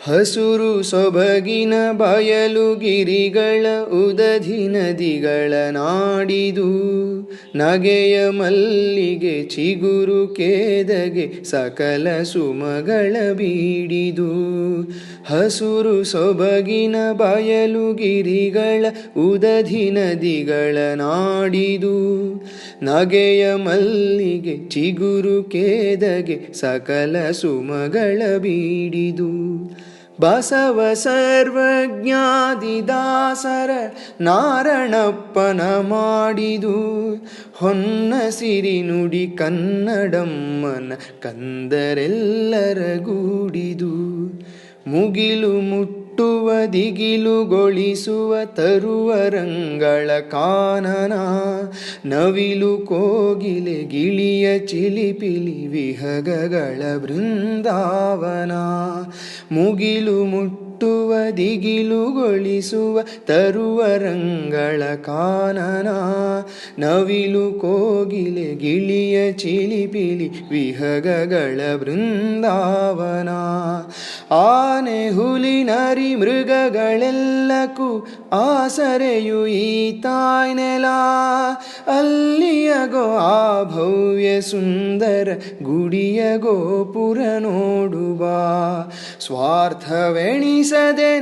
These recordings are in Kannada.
ಹಸುರು ಸೊಬಗಿನ ಬಯಲು ಗಿರಿಗಳ ಉದಧಿ ನದಿಗಳ ನಾಡಿದು, ನಗೆಯ ಮಲ್ಲಿಗೆ ಚಿಗುರು ಕೇದಗೆ ಸಕಲ ಸುಮಗಳ ಬೀಡಿದು. ಹಸುರು ಸೊಬಗಿನ ಬಯಲು ಗಿರಿಗಳ ಉದಧಿ ನದಿಗಳ ನಾಡಿದು, ನಗೆಯ ಮಲ್ಲಿಗೆ ಚಿಗುರು ಕೇದಗೆ ಸಕಲ ಸುಮಗಳ ಬೀಡಿದು. ಬಸವ ಸರ್ವಜ್ಞಾದಿದಾಸರ ನಾರಣಪ್ಪನ ಮಾಡಿದು, ಹೊನ್ನ ಸಿರಿ ನುಡಿ ಕನ್ನಡಮ್ಮನ ಕಂದರೆಲ್ಲರ ಗೂಡಿದು. ಮುಗಿಲು ಮುಟ್ಟುವ ದಿಗಿಲುಗೊಳಿಸುವ ತರುವ ರಂಗಳ ಕಾನನ, ನವಿಲು ಕೋಗಿಲೆ ಗಿಳಿಯ ಚಿಲಿಪಿಲಿ ವಿಹಗಗಳ ಬೃಂದಾವನ. ಮುಗಿಲು ಮುಟ್ಟುವ ದಿಗಿಲುಗೊಳಿಸುವ ತರುವ ರಂಗಳ ಕಾನನ, ನವಿಲು ಕೋಗಿಲೆ ಗಿಳಿಯ ಚಿಲಿಪಿಲಿ ವಿಹಗಗಳ ಬೃಂದಾವನ. ಆನೆ ಹುಲಿ ನರಿ ಮೃಗಗಳೆಲ್ಲಕ್ಕೂ ಆಸರೆಯು ಈ ತಾಯ್ನೆಲ, ಅಲ್ಲಿಯಗೋ ಆ ಭವ್ಯ ಸುಂದರ ಗುಡಿಯ ಗೋಪುರ ನೋಡುವ. ಸ್ವಾರ್ಥವೆಣಿಸದೆ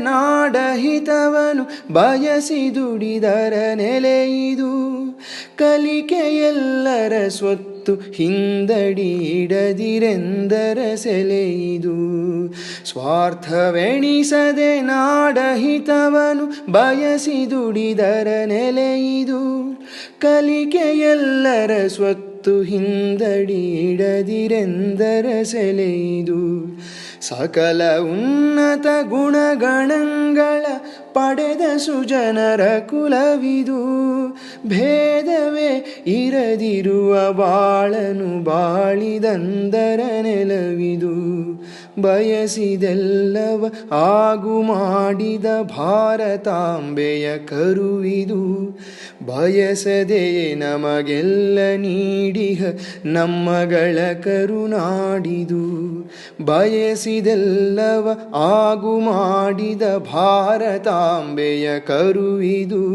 ನಾಡಹಿತವನು ಬಯಸಿ ದುಡಿದರ ನೆಲೆಯಿದು, ಕಲಿಕೆಯೆಲ್ಲರ ಸ್ವತ್ತು ಹಿಂದಡಿ ಇಡದಿರೆಂದರ ಸೆಲೆಯಿದು. ಸ್ವಾರ್ಥವೆಣಿಸದೆ ನಾಡಹಿತವನು ಬಯಸಿ ದುಡಿದರ ನೆಲೆಯಿದು, ಕಲಿಕೆಯೆಲ್ಲರ ಸ್ವತ್ತು ಹಿಂದಡಿ ಇಡದಿರೆಂದರ ಸೆಲೆಯಿದು. ಸಕಲ ಉನ್ನತ ಗುಣಗಣಗಳ ಪಡೆದ ಸುಜನರ ಕುಲವಿದು, ಭೇದವೇ ಇರದಿರುವ ಬಾಳನು ಬಾಳಿದಂದರ ನೆಲವಿದು. ಬಯಸಿದೆಲ್ಲವ ಆಗು ಮಾಡಿದ ಭಾರತಾಂಬೆಯ ಕರುವಿದು, ಬಯಸದೆಯೇ ನಮಗೆಲ್ಲ ನೀಡಿಹ ನಮ್ಮಗಳ ಕರುನಾಡಿದು. ಬಯಸಿದೆಲ್ಲವ ಆಗು ಮಾಡಿದ ಭಾರತಾಂಬೆಯ ಕರುವಿದು,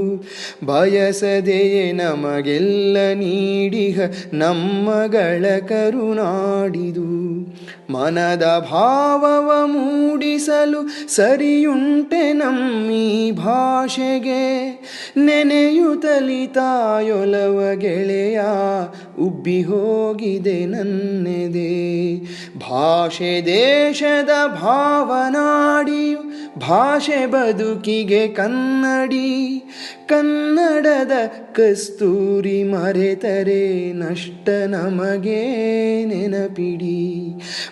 ಬಯಸದೆಯೇ ನಮಗೆಲ್ಲ ನೀಡಿಹ ನಮ್ಮಗಳ ಕರುನಾಡಿದು. ಮನದ ಭಾವವ ಮೂಡಿಸಲು ಸರಿಯುಂಟೆ ನಮ್ಮೀ ಭಾಷೆಗೆ, ನೆನೆಯುತ್ತಲಿ ತಾಯೊಲವ ಗೆಳೆಯ ಉಬ್ಬಿ ಹೋಗಿದೆ ನನ್ನೆದೆ. ಭಾಷೆ ದೇಶದ ಭಾವನಾಡಿಯು, ಭಾಷೆ ಬದುಕಿಗೆ ಕನ್ನಡಿ. ಕನ್ನಡದ ಕಸ್ತೂರಿ ಮರೆತರೆ ನಷ್ಟ ನಮಗೆ ನೆನಪಿಡಿ.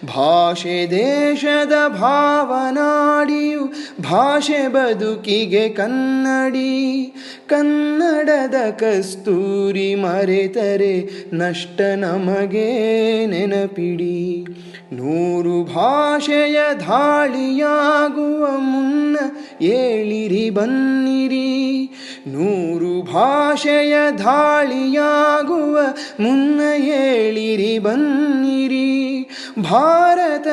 ಭಾಷೆ ದೇಶದ ಭಾವನಾಡಿಯು, ಭಾಷೆ ಬದುಕಿಗೆ ಕನ್ನಡಿ. ಕನ್ನಡದ ಕಸ್ತೂರಿ ಮರೆತರೆ ನಷ್ಟ ನಮಗೆ ನೆನಪಿಡಿ. ನೂರು ಭಾಷೆಯ ಧಾಳಿಯಾಗುವ ಮುನ್ನ ಏಳಿರಿ ಬನ್ನಿರಿ, ನೂರು ಭಾಷೆಯ ಧಾಳಿಯಾಗುವ ಮುನ್ನ ಏಳಿರಿ ಬನ್ನಿರಿ. ಭಾರತ